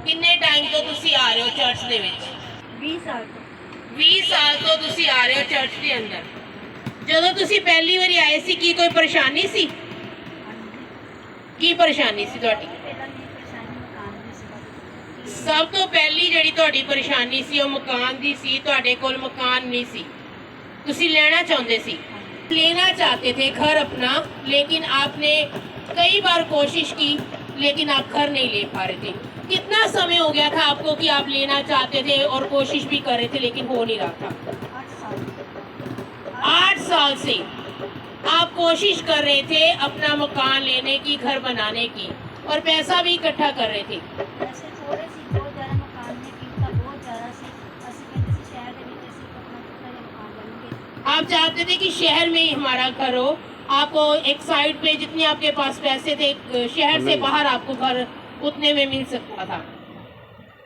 किन्ने टाइम तो तुसी आ रहे हो चर्च दे विच? 20 साल 20 साल तो तुसी आ रहे हो चर्च के अंदर। ਜਦੋਂ ਤੁਸੀਂ ਪਹਿਲੀ ਵਾਰੀ ਆਏ ਸੀ ਕੀ ਕੋਈ ਪਰੇਸ਼ਾਨੀ ਸੀ? ਕੀ ਪਰੇਸ਼ਾਨੀ ਸੀ ਤੁਹਾਡੀ? ਸਭ ਤੋਂ ਪਹਿਲੀ ਜਿਹੜੀ ਤੁਹਾਡੀ ਪਰੇਸ਼ਾਨੀ ਸੀ ਉਹ ਮਕਾਨ ਦੀ ਸੀ। ਤੁਹਾਡੇ ਕੋਲ ਮਕਾਨ ਨਹੀਂ ਸੀ, ਤੁਸੀਂ ਲੈਣਾ ਚਾਹੁੰਦੇ ਸੀ, लेना चाहते थे घर अपना, लेकिन आपने कई बार कोशिश की लेकिन आप घर नहीं ले पा रहे थे। कितना समय हो गया था आपको कि आप लेना चाहते थे और कोशिश भी कर रहे थे लेकिन हो नहीं रहा था? 8 साल से आप कोशिश कर रहे थे अपना मकान लेने की, घर बनाने की, और पैसा भी इकट्ठा कर रहे थे। आप चाहते थे कि शहर में ही हमारा घर हो, आपको एक साइड पे जितने आपके पास पैसे थे शहर से बाहर आपको घर उतने में मिल सकता था।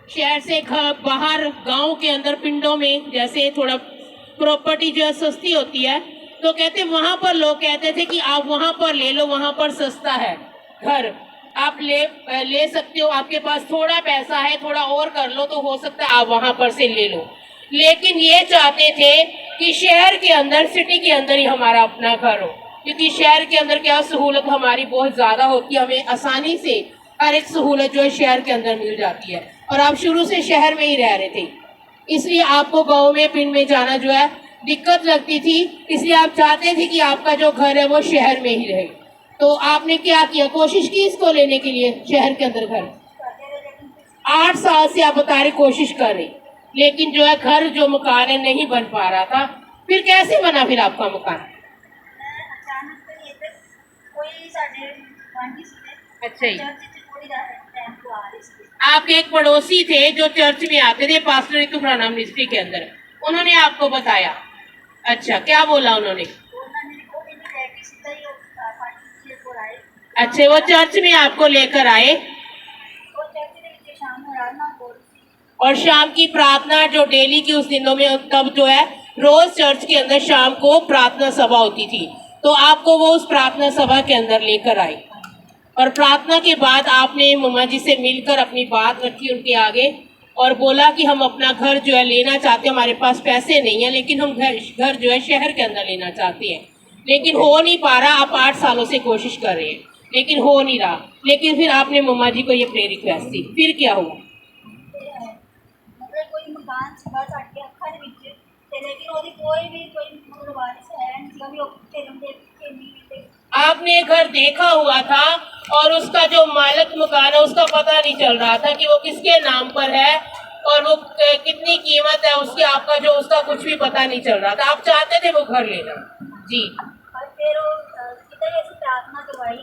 शहर से घर बाहर गांव के अंदर पिंडों में जैसे थोड़ा प्रॉपर्टी जो है सस्ती होती है, तो कहते वहां पर लोग कहते थे कि आप वहां पर ले लो, वहां पर सस्ता है घर, आप ले सकते हो, आपके पास थोड़ा पैसा है, थोड़ा और कर लो तो हो सकता है आप वहां पर से ले लो। लेकिन ये चाहते थे कि शहर के अंदर, सिटी के अंदर ही हमारा अपना घर हो, क्योंकि शहर के अंदर क्या सहूलत हमारी बहुत ज़्यादा होती है, हमें आसानी से हर एक सहूलत जो है शहर के अंदर मिल जाती है। और आप शुरू से शहर में ही रह रहे थे, इसलिए आपको गाँव में, पिंड में जाना जो है दिक्कत लगती थी, इसलिए आप चाहते थे कि आपका जो घर है वो शहर में ही रहे। तो आपने क्या किया, कोशिश की इसको लेने के लिए शहर के अंदर घर? 8 साल से आप बता रहे कोशिश कर रहे, लेकिन जो है घर, जो मकान है नहीं बन पा रहा था। फिर कैसे बना फिर आपका मकान? अच्छा ही, आपके एक पड़ोसी थे जो चर्च में आते थे, पास्टर तुफराना मिनिस्ट्री के अंदर, उन्होंने आपको बताया? अच्छा, क्या बोला उन्होंने? अच्छा, वो चर्च में आपको लेकर आए और शाम की प्रार्थना जो डेली की उस दिनों में, तब जो है रोज चर्च के अंदर शाम को प्रार्थना सभा होती थी, तो आपको वो उस प्रार्थना सभा के अंदर लेकर आए और प्रार्थना के बाद आपने मम्मा जी से मिलकर अपनी बात रखी उनके आगे और बोला कि हम अपना घर जो है लेना चाहते हैं, हमारे पास पैसे नहीं है लेकिन हम घर जो है शहर के अंदर लेना चाहते हैं, लेकिन हो नहीं पा रहा। आप 8 सालों से कोशिश कर रहे हैं लेकिन हो नहीं रहा। लेकिन फिर आपने मम्मा जी को ये अपनी रिक्वेस्ट दी, फिर क्या हुआ? आपने घर देखा हुआ था और उसका जो मालिक मकान है उसका पता नहीं चल रहा था कि वो किसके नाम पर है और वो कितनी कीमत है उसकी, आपका जो उसका कुछ भी पता नहीं चल रहा था। आप चाहते थे वो घर लेना जी। प्रार्थना करवाई,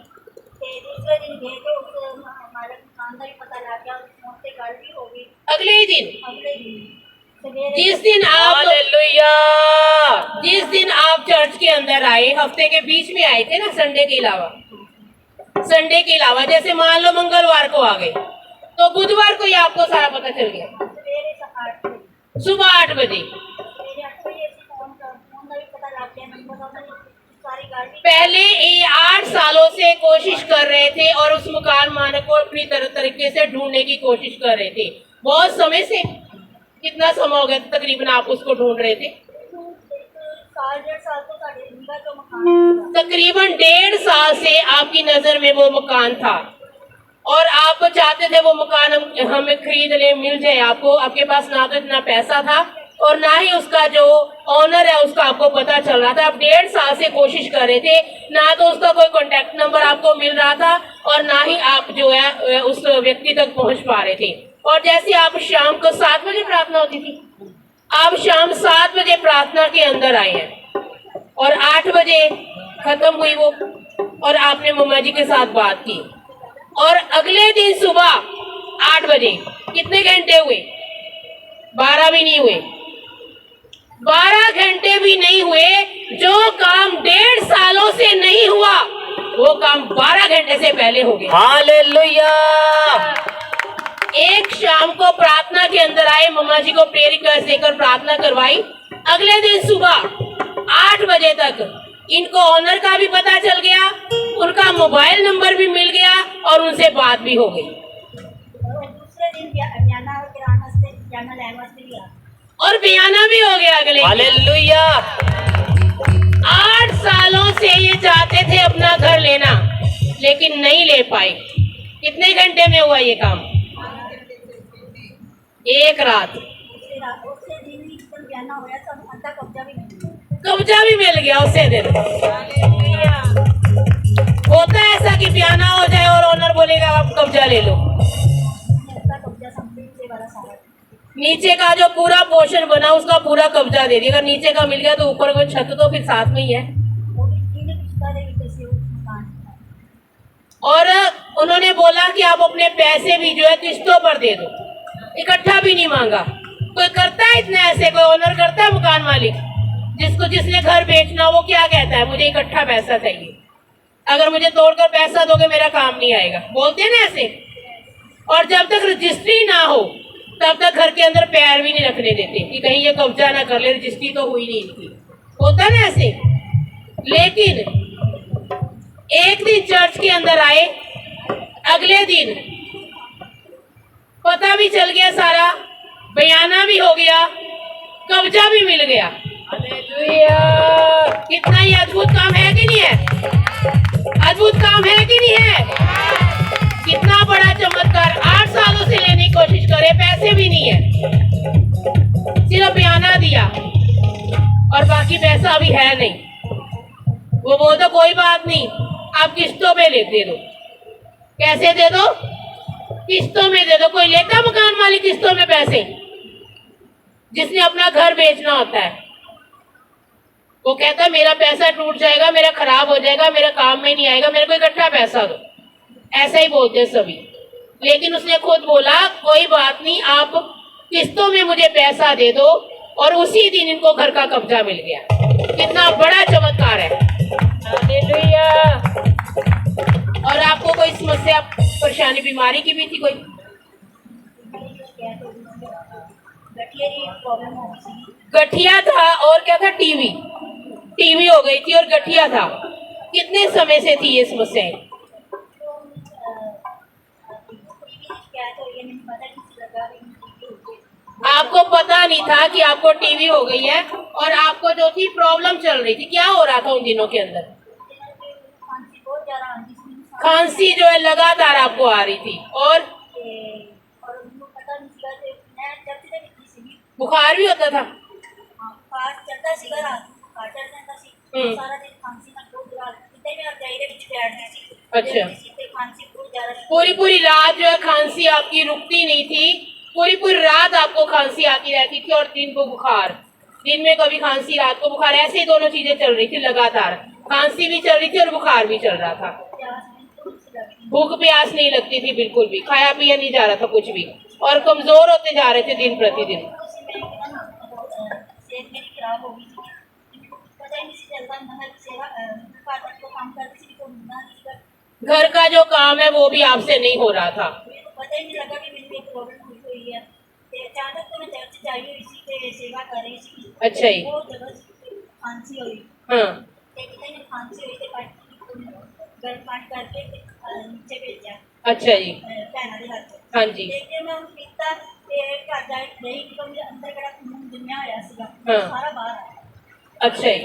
दूसरे दिन गए थे, मालिक मकान का भी पता लग गया, उससे घर भी हो गई। अगले ही दिन जिस दिन आप चर्च के अंदर आए, हफ्ते के बीच में आए थे ना, संडे के अलावा जैसे मान लो मंगलवार को आ गए तो बुधवार को ही आपको सारा पता चल गया, सुबह 8 बजे। पहले ये 8 सालों से कोशिश कर रहे थे और उस मकान मालिक को अपनी तरीके से ढूंढने की कोशिश कर रहे थे बहुत समय से। कितना समय हो गया तकरीबन आप उसको ढूंढ रहे थे? तकरीबन 1.5 साल से आपकी नजर में वो मकान था और आप चाहते थे वो मकान हमें खरीद ले, मिल जाए आपको। आपके पास ना तो इतना पैसा था और ना ही उसका जो ऑनर है उसका आपको पता चल रहा था। आप 1.5 साल से कोशिश कर रहे थे, ना तो उसका कोई कॉन्टेक्ट नंबर आपको मिल रहा था और ना ही आप जो है उस व्यक्ति तक पहुंच पा रहे थे। और जैसे आप शाम को 7 बजे प्रार्थना होती थी, आप शाम 7 बजे प्रार्थना के अंदर आए हैं और 8 बजे खत्म हुई वो, और आपने मम्मा जी के साथ बात की और अगले दिन सुबह 8 बजे कितने घंटे हुए? 12 भी नहीं हुए, 12 घंटे भी नहीं हुए। जो काम 1.5 सालों से नहीं हुआ वो काम 12 घंटे से पहले हो गया। हालेलुया। एक शाम को प्रार्थना के अंदर आए, मम्मा जी को प्रेयर रिक्वेस्ट देकर प्रार्थना करवाई। अगले दिन सुबह 8 बजे तक इनको ऑनर का भी पता चल गया, उनका मोबाइल नंबर भी मिल गया और उनसे बात भी हो गई। दूसरे दिन बयाना और किराना वास्ते बयाना लैन वास्ते भी आ और बयाना भी हो गया अगले। हालेलुया। 8 सालों से ये चाहते थे अपना घर लेना, लेकिन नहीं ले पाए। कितने घंटे में हुआ ये काम? एक रात। उससे दिन भी जब बयाना होया तो अद्धा कब्जा भी मिल गया। कब्जा भी मिल गया उसे दिन। होता है ऐसा कि बयाना हो जाए और ओनर बोलेगा आप कब्जा ले लो। अद्धा कब्जा समथिंग से वाला सारा नीचे का जो पूरा पोर्शन बना उसका पूरा कब्जा दे दिया। अगर नीचे का मिल गया तो ऊपर को छत तो फिर साथ में ही है। वो भी तीन किश्ता दे कैसे उस मकान और उन्होंने बोला कि आप अपने पैसे भी जो है किस्तों पर दे दो, इकट्ठा भी नहीं मांगा। कोई करता है इतने ऐसे? कोई ओनर करता है? मकान मालिक जिसने घर बेचना वो क्या कहता है? मुझे इकट्ठा पैसा चाहिए, अगर मुझे तोड़कर पैसा दोगे मेरा काम नहीं आएगा, बोलते हैं ना ऐसे। और जब तक रजिस्ट्री ना हो तब तक घर के अंदर पैर भी नहीं रखने देते कि कहीं ये कब्जा ना कर ले, रजिस्ट्री तो हुई नहीं इनकी। होता ना ऐसे। लेकिन एक दिन चर्च के अंदर आए, अगले दिन पता भी चल गया सारा, बयाना भी हो गया, कब्जा भी मिल गया। हालेलुया। कितना ही अद्भुत काम है कि नहीं है? अद्भुत काम है कि नहीं है? कितना बड़ा चमत्कार। 8 सालों से लेने की कोशिश करे, पैसे भी नहीं है, सिर्फ बयाना दिया और बाकी पैसा अभी है नहीं। वो बोलता कोई बात नहीं, आप किस्तों पे दे दो। कैसे दे दो? किस्तों में दे दो। कोई लेता मकान मालिक किस्तों में पैसे? जिसने अपना घर बेचना होता है वो कहता है मेरा पैसा टूट जाएगा, मेरा खराब हो जाएगा, मेरा काम में नहीं आएगा, मेरे को इकट्ठा पैसा दो। ऐसा ही बोलते हैं सभी। लेकिन उसने खुद बोला कोई बात नहीं, आप किस्तों में मुझे पैसा दे दो, और उसी दिन इनको घर का कब्जा मिल गया। कितना बड़ा चमत्कार है। हालेलुया। और आपको कोई समस्या, परेशानी, बीमारी की भी थी कोई? गठिया की प्रॉब्लम हो गई थी। गठिया था और क्या था? टीवी हो गई थी और गठिया था। कितने समय से थी ये समस्याएं? आपको पता नहीं था कि आपको टीवी हो गई है, और आपको जो थी प्रॉब्लम चल रही थी, क्या हो रहा था उन दिनों के अंदर? खांसी जो है लगातार आपको आ रही थी, और बुखार भी होता था। अच्छा, पूरी रात जो है खांसी आपकी रुकती नहीं थी, पूरी रात आपको खांसी आती रहती थी, और दिन को बुखार, दिन में कभी खांसी रात को बुखार, ऐसे ही दोनों चीजें चल रही थी लगातार। खांसी भी चल रही थी और बुखार भी चल रहा था। भूख प्यास नहीं लगती थी बिल्कुल भी, खाया पिया नहीं जा रहा था कुछ भी, और कमजोर होते जा रहे थे दिन प्रतिदिन। घर का जो काम है वो भी आपसे नहीं हो रहा था। पता ही नहीं लगा कि मेरी प्रॉब्लम हुई है। अचानक तो मैं चर्च जाई हुई थी, सेवा कर रही थी। अच्छा ही। वो जगह खांसी हुई। हाँ। खांसी हुई तो गर्म पानी करके नीचे भेजा। अच्छा जी। भैन के हाथ। हाँ जी। लेकिन मैं पीता घर जाए नहीं तो मेरे अंदर बड़ा खून जमया होया सीगा, हाँ। सारा बाहर आया। अच्छा जी।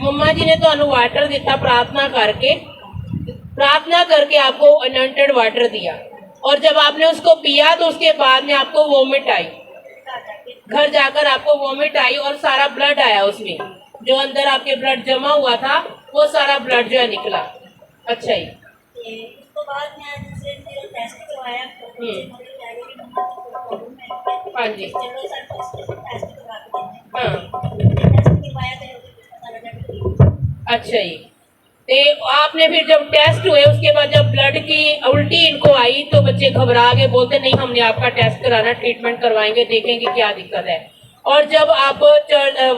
मम्मा जी ने तो वाटर दिता, प्रार्थना करके आपको अनॉइंटेड वाटर दिया, और जब आपने उसको पिया तो उसके बाद में आपको वोमिट आई। घर जाकर आपको वोमिट आई और सारा ब्लड आया, उसमें जो अंदर आपके ब्लड जमा हुआ था वो सारा ब्लड जो है निकला। अच्छा ही। उसके बाद मैं दूसरे दिन टेस्ट करवाया। हाँ जी। चलो सर टेस्ट करवा के हाँ। अच्छा जी। तो आपने फिर जब टेस्ट हुए उसके बाद जब ब्लड की उल्टी इनको आई तो बच्चे घबरा गए, बोलते नहीं हमने आपका टेस्ट कराना, ट्रीटमेंट करवाएंगे, देखेंगे क्या दिक्कत है। और जब आप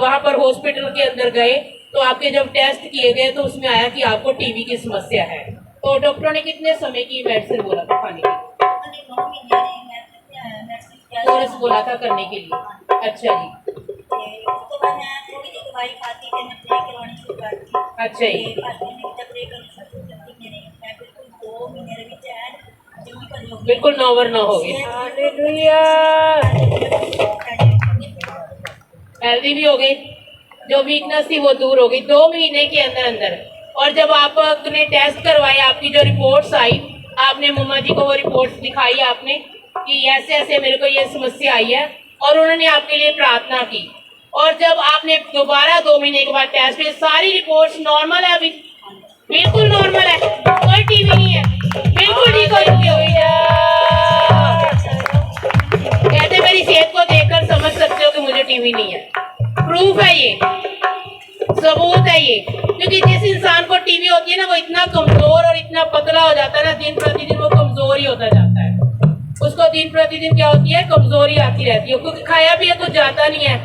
वहां पर हॉस्पिटल के अंदर गए तो आपके जब टेस्ट किए गए तो उसमें आया कि आपको टीबी की समस्या है। तो डॉक्टर ने कितने समय की मेडिसिन बोला था खाने की? कोर्स बोला था करने के लिए। अच्छा जी। ਉਸ ਤੋਂ ਬਾਅਦ ਮੈਂ ਥੋੜੀ ਜਿਹੀ ਦਵਾਈ ਖਾਧੀ ਤੇ ਮੈਂ ਪ੍ਰੇ ਕਰਵਾਉਣੀ ਸ਼ੁਰੂ ਕਰਤੀ अच्छा जी ਤੇ ਭਾਜੀ ਨੇ ਵੀ ਪ੍ਰੇ ਕਰਨੀ ਸ਼ੁਰੂ ਕਰਤੀ ਮੇਰੇ ਮੈਂ ਬਿਲਕੁਲ 2 ਮਹੀਨੇ ਦੇ ਵਿੱਚ ਐਨ ਜਮੀ ਭਰੀ ਹੋ ਗਈ बिल्कुल नौवर न हो गए हालेलुया हेल्दी भी हो गई, जो वीकनेस थी वो दूर हो गई 2 महीने के अंदर अंदर। और जब आपने टेस्ट करवाए, आपकी जो रिपोर्ट्स आई, आपने मम्मा जी को वो रिपोर्ट्स दिखाई आपने कि ऐसे ऐसे मेरे को ये समस्या आई है, और उन्होंने आपके लिए प्रार्थना की। और जब आपने दोबारा 2 महीने के बाद टेस्ट किए, सारी रिपोर्ट्स नॉर्मल है, अभी बिल्कुल नॉर्मल है, कोई टीवी नहीं है, बिल्कुल ठीक हो चुकी हो। कहते मेरी सेहत को देखकर समझ सकते हो कि मुझे टीवी नहीं है। प्रूफ है ये, सबूत है ये, क्योंकि जिस इंसान को टीवी होती है ना, वो इतना कमजोर और इतना पतला हो जाता है ना, दिन प्रतिदिन वो कमजोर ही होता जाता है। उसको दिन प्रतिदिन क्या होती है, कमजोरी आती रहती है, क्योंकि खाया पिया कुछ जाता नहीं है,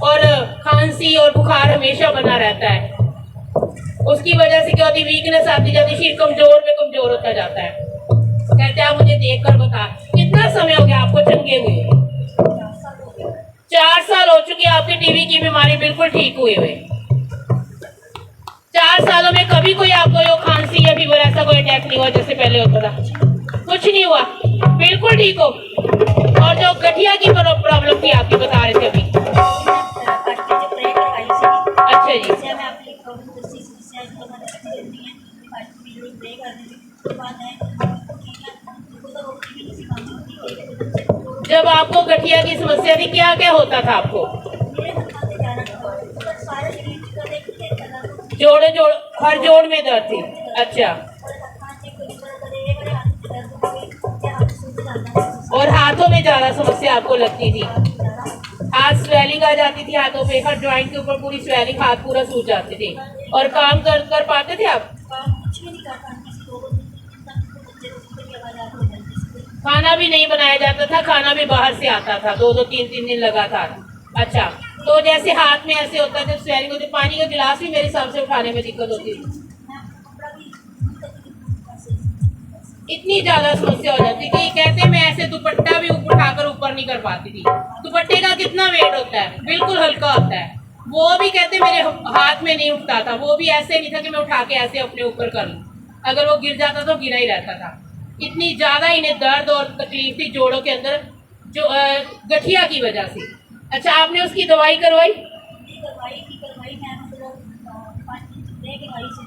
और खांसी और बुखार हमेशा बना रहता है। उसकी वजह से क्या होती है, वीकनेस आती जाती है, शरीर कमजोर में कमजोर होता जाता है। कहते आप मुझे देख कर बता, कितना समय हो गया आपको चंगे हुए? 4 साल हो चुके आपकी टीवी की बीमारी बिल्कुल ठीक हुए हुए। 4 सालों में कभी कोई आपको यो खांसी या फीवर ऐसा कोई अटैक नहीं हुआ जैसे पहले होता था? कुछ नहीं हुआ, बिल्कुल ठीक हो। और जो गठिया की प्रॉब्लम थी आपकी बता रहे थे अभी, जो प्रे करवाई सी अच्छा जी, जैसे मैं अपनी प्रॉब्लम दसी समस्या जो मैं दसती रहती है, भाजी भी प्रे कर देती उसके बाद है ठीक है, उनको तो रोटी भी किसी काम होती है। जब आपको गठिया की समस्या थी, क्या क्या होता था आपको? मेरे हत्था से जाना तो सारे शरीर में कदे कितने करना जोड़ हर जोड़ में दर्द थी। अच्छा, और हत्था से कोई कदे ये मेरे हाथ में दर्द हो गई या हाथ सूज जाता है और हाथों में ज्यादा समस्या आपको लगती थी? हाथ स्वेलिंग आ जाती थी हाथों पे, हर ज्वाइंट के ऊपर पूरी स्वेलिंग, हाथ पूरा सूज जाते थे। और काम कर पाते थे आप? कुछ भी नहीं कर पाती किसी को बच्चे को की आवाज आती है खाना भी नहीं बनाया जाता था, खाना भी बाहर से आता था 2-2 3-3 दिन लगातार। अच्छा, तो जैसे हाथ में ऐसे होता था, स्वेलिंग होती, पानी का गिलास भी मेरे हिसाब से उठाने में दिक्कत होती थी, इतनी ज्यादा समस्या हो जाती थी। कहते मैं ऐसे दुपट्टा भी उठाकर ऊपर नहीं कर पाती थी। दुपट्टे का कितना वेट होता है, बिल्कुल हल्का होता है, वो भी कहते मेरे हाथ में नहीं उठता था, वो भी ऐसे नहीं था कि मैं उठा के ऐसे अपने ऊपर कर लूँ, अगर वो गिर जाता तो गिरा ही रहता था। इतनी ज्यादा इन्हें दर्द और तकलीफ थी जोड़ों के अंदर, जो गठिया की वजह से। अच्छा, आपने उसकी दवाई करवाई? करवाई मैं मतलब 5 दिन प्रे करवाई से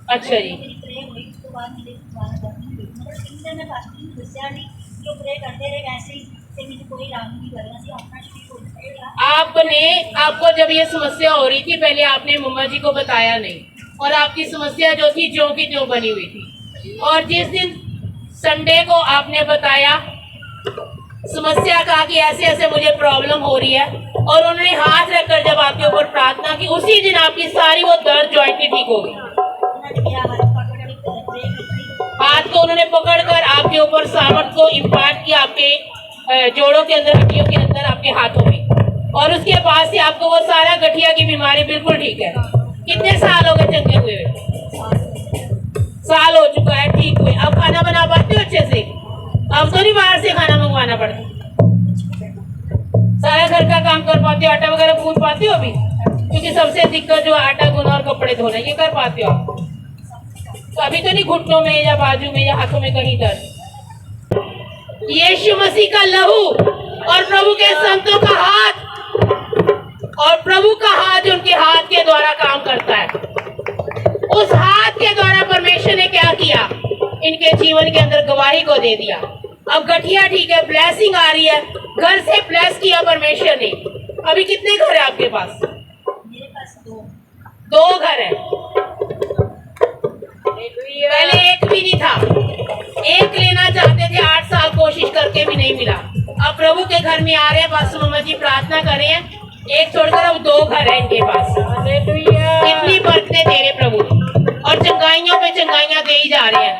अच्छा जी, मेरी प्रे हुई उसके बाद मेरे दोबारा दर्द नहीं हुई, मतलब किसी ने फास्टिंग दसिया नहीं, जो प्रे करते रहे वैसे ही से मुझे कोई आराम नहीं करना सी अपना शरीर हो जाएगा। आपको जब ये समस्या हो रही थी, पहले आपने मम्मा जी को बताया नहीं, और आपकी समस्या जो थी ज्यों की त्यों बनी हुई थी। और जिस दिन संडे को आपने बताया, समस्या कहा कि ऐसे ऐसे मुझे प्रॉब्लम हो रही है, और उन्होंने हाथ रखकर जब आपके ऊपर प्रार्थना की, उसी दिन आपकी सारी वो दर्द जॉइंट की ठीक हो गई। हाथ को उन्होंने पकड़कर आपके ऊपर सामर्थ को इम्पार्ट किया, आपके जोड़ों के अंदर, हड्डियों के अंदर, आपके हाथों में, और उसके बाद से आपको वो सारा गठिया की बीमारी बिल्कुल ठीक है। कितने साल हो गए चंगे हुए? साल हो चुका है, ठीक हुए। अब खाना बना पाते हो अच्छे से? अब तो नहीं बाहर से खाना मंगवाना पड़ता, सारा घर का काम कर पाते हो? आटा वगैरह गूंद पाते हो अभी? क्योंकि सबसे दिक्कत जो आटा गूंदना और कपड़े धोना, ये कर पाते हो आप? तो अभी तो नहीं घुटनों में या बाजू में या हाथों में कहीं दर्द? यीशु मसीह का लहू और प्रभु के संतों का हाथ, और प्रभु का हाथ जो उनके हाथ के द्वारा काम करता है, उस हाथ के द्वारा परमेश्वर ने क्या किया, इनके जीवन के अंदर गवाही को दे दिया। अब गठिया ठीक है, ब्लेसिंग आ रही है, घर से ब्लेस किया परमेश्वर ने। अभी कितने घर है आपके पास? मेरे पास 2 घर है। पहले एक भी नहीं था, एक लेना चाहते थे, 8 साल कोशिश करके भी नहीं मिला। अब प्रभु के घर में आ रहे हैं, बस मम्मा जी प्रार्थना कर रहे हैं, एक छोड़कर अब 2 घर है इनके पास। कितनी बरकतें दे रहे प्रभु, और चंगाइयों पे चंगाइयां दे ही जा रहे हैं।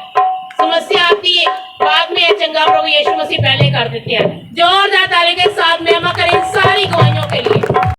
समस्या आती है, बाद में चंगा प्रभु यीशु मसीह पहले कर देते हैं। जोरदार ताली के साथ महिमा करें सारी गवाहियों के लिए।